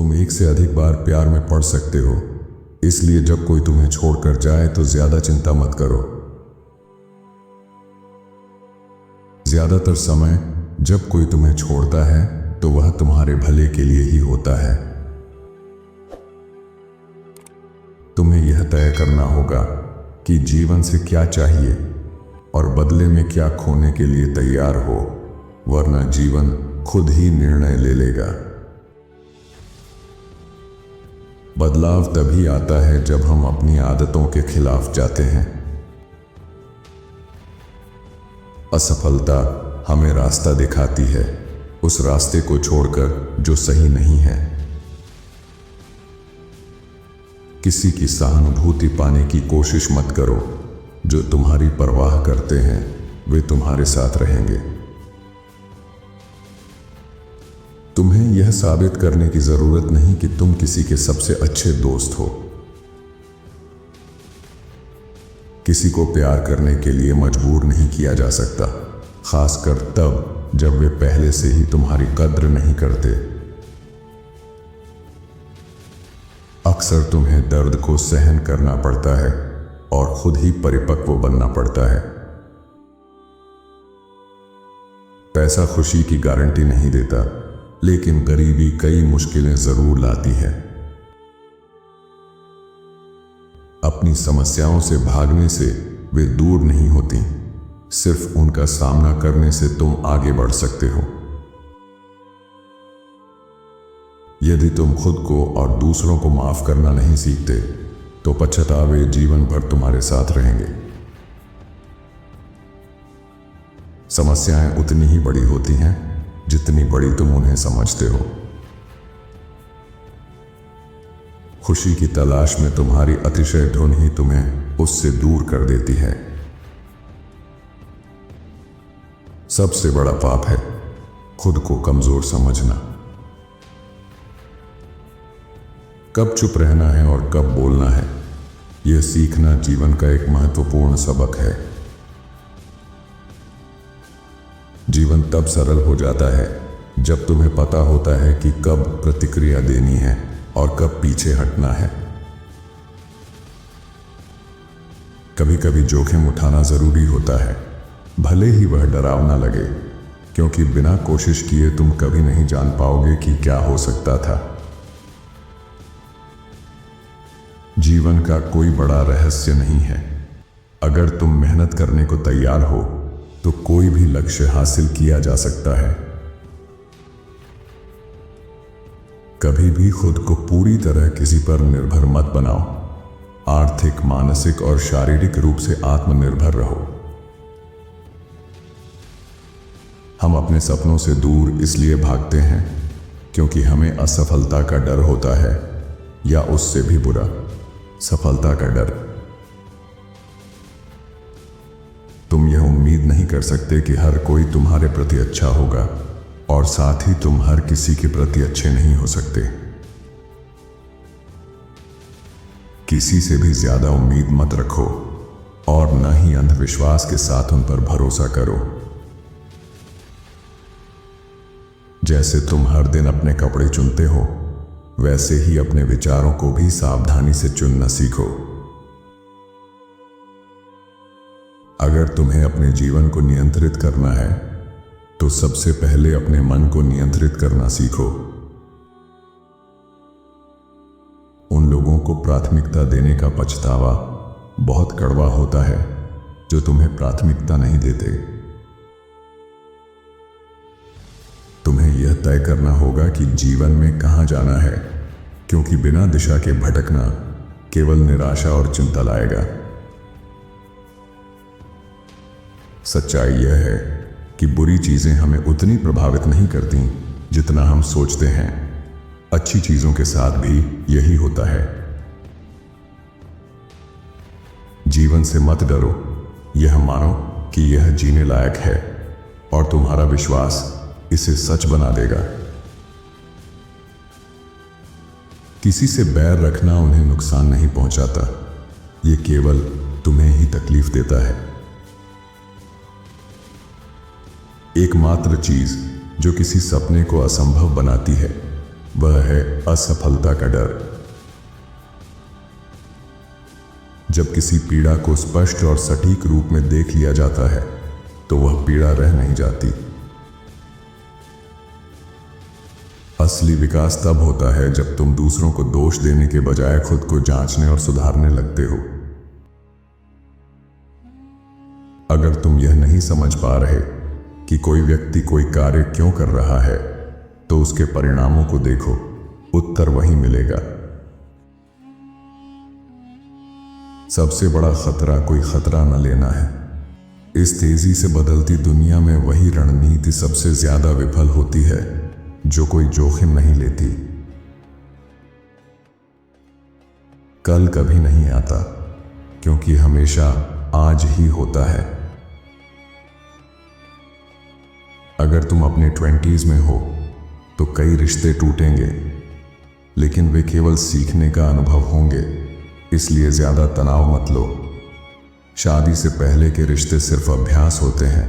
तुम एक से अधिक बार प्यार में पड़ सकते हो, इसलिए जब कोई तुम्हें छोड़कर जाए तो ज्यादा चिंता मत करो। ज्यादातर समय जब कोई तुम्हें छोड़ता है तो वह तुम्हारे भले के लिए ही होता है। तुम्हें यह तय करना होगा कि जीवन से क्या चाहिए और बदले में क्या खोने के लिए तैयार हो, वरना जीवन खुद ही निर्णय ले लेगा। बदलाव तभी आता है जब हम अपनी आदतों के खिलाफ जाते हैं। असफलता हमें रास्ता दिखाती है, उस रास्ते को छोड़कर जो सही नहीं है। किसी की सहानुभूति पाने की कोशिश मत करो। जो तुम्हारी परवाह करते हैं वे तुम्हारे साथ रहेंगे। तुम्हें यह साबित करने की जरूरत नहीं कि तुम किसी के सबसे अच्छे दोस्त हो। किसी को प्यार करने के लिए मजबूर नहीं किया जा सकता, खासकर तब जब वे पहले से ही तुम्हारी कद्र नहीं करते। अक्सर तुम्हें दर्द को सहन करना पड़ता है और खुद ही परिपक्व बनना पड़ता है। पैसा खुशी की गारंटी नहीं देता, लेकिन गरीबी कई मुश्किलें जरूर लाती है। अपनी समस्याओं से भागने से वे दूर नहीं होती, सिर्फ उनका सामना करने से तुम आगे बढ़ सकते हो। यदि तुम खुद को और दूसरों को माफ करना नहीं सीखते तो पछतावे जीवन भर तुम्हारे साथ रहेंगे। समस्याएं उतनी ही बड़ी होती हैं जितनी बड़ी तुम उन्हें समझते हो। खुशी की तलाश में तुम्हारी अतिशय धुन ही तुम्हें उससे दूर कर देती है। सबसे बड़ा पाप है खुद को कमजोर समझना। कब चुप रहना है और कब बोलना है, यह सीखना जीवन का एक महत्वपूर्ण सबक है। जीवन तब सरल हो जाता है जब तुम्हें पता होता है कि कब प्रतिक्रिया देनी है और कब पीछे हटना है। कभी कभी जोखिम उठाना जरूरी होता है, भले ही वह डरावना लगे, क्योंकि बिना कोशिश किए तुम कभी नहीं जान पाओगे कि क्या हो सकता था। जीवन का कोई बड़ा रहस्य नहीं है। अगर तुम मेहनत करने को तैयार हो तो कोई भी लक्ष्य हासिल किया जा सकता है। कभी भी खुद को पूरी तरह किसी पर निर्भर मत बनाओ। आर्थिक, मानसिक और शारीरिक रूप से आत्मनिर्भर रहो। हम अपने सपनों से दूर इसलिए भागते हैं क्योंकि हमें असफलता का डर होता है, या उससे भी बुरा, सफलता का डर। तुम यह उम्मीद नहीं कर सकते कि हर कोई तुम्हारे प्रति अच्छा होगा, और साथ ही तुम हर किसी के प्रति अच्छे नहीं हो सकते। किसी से भी ज्यादा उम्मीद मत रखो और न ही अंधविश्वास के साथ उन पर भरोसा करो। जैसे तुम हर दिन अपने कपड़े चुनते हो, वैसे ही अपने विचारों को भी सावधानी से चुनना सीखो। अगर तुम्हें अपने जीवन को नियंत्रित करना है तो सबसे पहले अपने मन को नियंत्रित करना सीखो। उन लोगों को प्राथमिकता देने का पछतावा बहुत कड़वा होता है जो तुम्हें प्राथमिकता नहीं देते। तुम्हें यह तय करना होगा कि जीवन में कहां जाना है, क्योंकि बिना दिशा के भटकना केवल निराशा और चिंता लाएगा। सच्चाई यह है कि बुरी चीजें हमें उतनी प्रभावित नहीं करती जितना हम सोचते हैं। अच्छी चीजों के साथ भी यही होता है। जीवन से मत डरो, यह मानो कि यह जीने लायक है और तुम्हारा विश्वास इसे सच बना देगा। किसी से बैर रखना उन्हें नुकसान नहीं पहुंचाता, ये केवल तुम्हें ही तकलीफ देता है। एकमात्र चीज जो किसी सपने को असंभव बनाती है वह है असफलता का डर। जब किसी पीड़ा को स्पष्ट और सटीक रूप में देख लिया जाता है तो वह पीड़ा रह नहीं जाती। असली विकास तब होता है जब तुम दूसरों को दोष देने के बजाय खुद को जांचने और सुधारने लगते हो। अगर तुम यह नहीं समझ पा रहे कि कोई व्यक्ति कोई कार्य क्यों कर रहा है तो उसके परिणामों को देखो, उत्तर वहीं मिलेगा। सबसे बड़ा खतरा कोई खतरा न लेना है। इस तेजी से बदलती दुनिया में वही रणनीति सबसे ज्यादा विफल होती है जो कोई जोखिम नहीं लेती। कल कभी नहीं आता क्योंकि हमेशा आज ही होता है। अगर तुम अपने 20s में हो तो कई रिश्ते टूटेंगे, लेकिन वे केवल सीखने का अनुभव होंगे, इसलिए ज्यादा तनाव मत लो। शादी से पहले के रिश्ते सिर्फ अभ्यास होते हैं,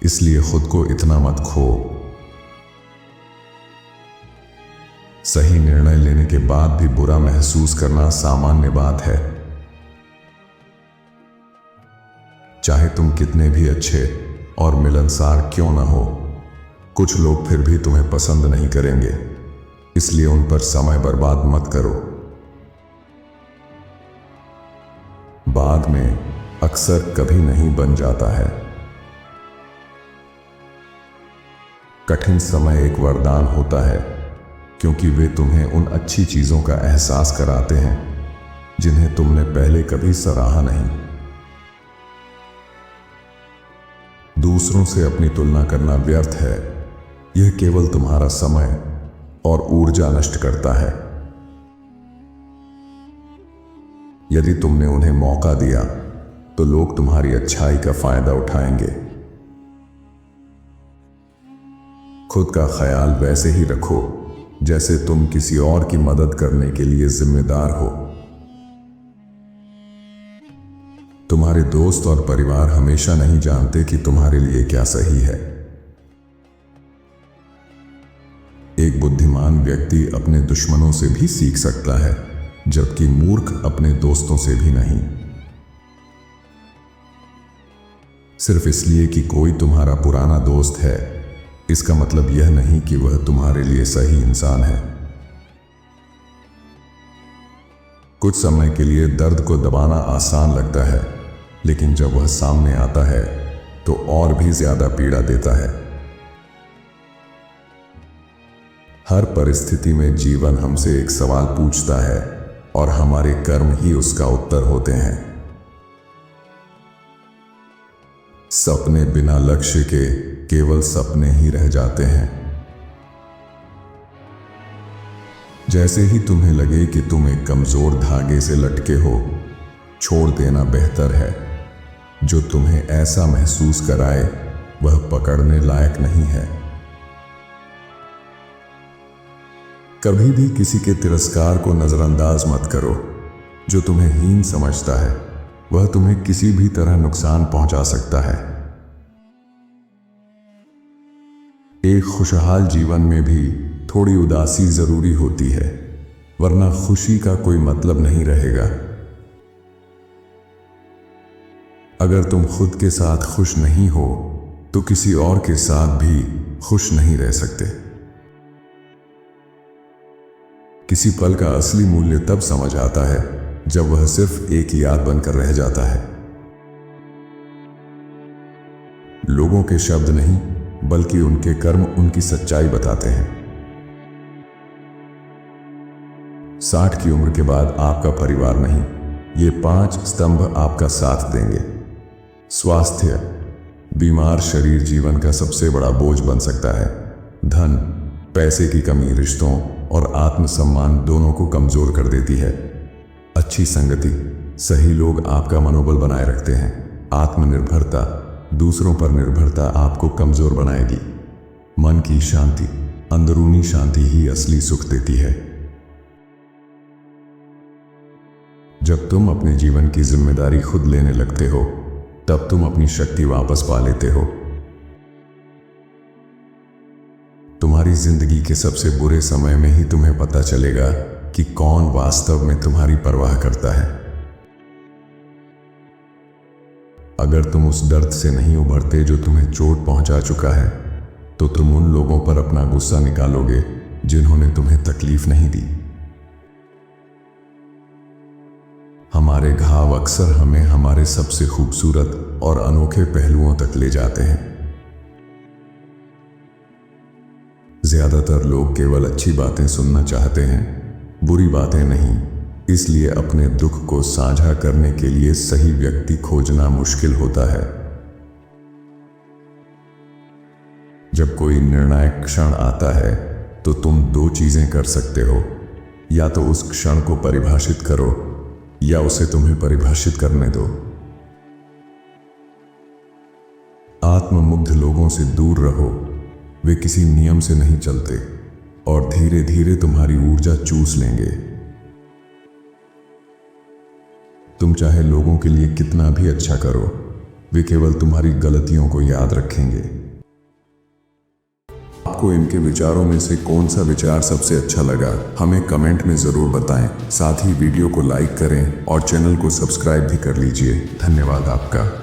इसलिए खुद को इतना मत खो। सही निर्णय लेने के बाद भी बुरा महसूस करना सामान्य बात है। चाहे तुम कितने भी अच्छे और मिलनसार क्यों न हो, कुछ लोग फिर भी तुम्हें पसंद नहीं करेंगे, इसलिए उन पर समय बर्बाद मत करो। बाद में अक्सर कभी नहीं बन जाता है। कठिन समय एक वरदान होता है क्योंकि वे तुम्हें उन अच्छी चीजों का एहसास कराते हैं जिन्हें तुमने पहले कभी सराहा नहीं। दूसरों से अपनी तुलना करना व्यर्थ है। यह केवल तुम्हारा समय और ऊर्जा नष्ट करता है। यदि तुमने उन्हें मौका दिया तो लोग तुम्हारी अच्छाई का फायदा उठाएंगे। खुद का ख्याल वैसे ही रखो जैसे तुम किसी और की मदद करने के लिए जिम्मेदार हो। तुम्हारे दोस्त और परिवार हमेशा नहीं जानते कि तुम्हारे लिए क्या सही है। एक बुद्धिमान व्यक्ति अपने दुश्मनों से भी सीख सकता है, जबकि मूर्ख अपने दोस्तों से भी नहीं। सिर्फ इसलिए कि कोई तुम्हारा पुराना दोस्त है, इसका मतलब यह नहीं कि वह तुम्हारे लिए सही इंसान है। कुछ समय के लिए दर्द को दबाना आसान लगता है, लेकिन जब वह सामने आता है तो और भी ज्यादा पीड़ा देता है। हर परिस्थिति में जीवन हमसे एक सवाल पूछता है और हमारे कर्म ही उसका उत्तर होते हैं। सपने बिना लक्ष्य के केवल सपने ही रह जाते हैं। जैसे ही तुम्हें लगे कि तुम एक कमजोर धागे से लटके हो, छोड़ देना बेहतर है। जो तुम्हें ऐसा महसूस कराए वह पकड़ने लायक नहीं है। कभी भी किसी के तिरस्कार को नजरअंदाज मत करो। जो तुम्हें हीन समझता है वह तुम्हें किसी भी तरह नुकसान पहुंचा सकता है। एक खुशहाल जीवन में भी थोड़ी उदासी जरूरी होती है, वरना खुशी का कोई मतलब नहीं रहेगा। अगर तुम खुद के साथ खुश नहीं हो तो किसी और के साथ भी खुश नहीं रह सकते। किसी पल का असली मूल्य तब समझ आता है जब वह सिर्फ एक याद बनकर रह जाता है। लोगों के शब्द नहीं बल्कि उनके कर्म उनकी सच्चाई बताते हैं। 60 की उम्र के बाद आपका परिवार नहीं, ये 5 स्तंभ आपका साथ देंगे। स्वास्थ्य, बीमार शरीर जीवन का सबसे बड़ा बोझ बन सकता है। धन, पैसे की कमी रिश्तों और आत्मसम्मान दोनों को कमजोर कर देती है। अच्छी संगति, सही लोग आपका मनोबल बनाए रखते हैं। आत्मनिर्भरता, दूसरों पर निर्भरता आपको कमजोर बनाएगी। मन की शांति, अंदरूनी शांति ही असली सुख देती है। जब तुम अपने जीवन की जिम्मेदारी खुद लेने लगते हो तब तुम अपनी शक्ति वापस पा लेते हो। तुम्हारी जिंदगी के सबसे बुरे समय में ही तुम्हें पता चलेगा कि कौन वास्तव में तुम्हारी परवाह करता है। अगर तुम उस दर्द से नहीं उभरते जो तुम्हें चोट पहुंचा चुका है, तो तुम उन लोगों पर अपना गुस्सा निकालोगे जिन्होंने तुम्हें तकलीफ नहीं दी। हमारे घाव अक्सर हमें हमारे सबसे खूबसूरत और अनोखे पहलुओं तक ले जाते हैं। ज्यादातर लोग केवल अच्छी बातें सुनना चाहते हैं, बुरी बातें नहीं। इसलिए अपने दुख को साझा करने के लिए सही व्यक्ति खोजना मुश्किल होता है। जब कोई निर्णायक क्षण आता है तो तुम दो चीजें कर सकते हो, या तो उस क्षण को परिभाषित करो या उसे तुम्हें परिभाषित करने दो। आत्ममुग्ध लोगों से दूर रहो, वे किसी नियम से नहीं चलते और धीरे धीरे तुम्हारी ऊर्जा चूस लेंगे। तुम चाहे लोगों के लिए कितना भी अच्छा करो, वे केवल तुम्हारी गलतियों को याद रखेंगे। आपको इनके विचारों में से कौन सा विचार सबसे अच्छा लगा, हमें कमेंट में जरूर बताएं। साथ ही वीडियो को लाइक करें और चैनल को सब्सक्राइब भी कर लीजिए। धन्यवाद आपका।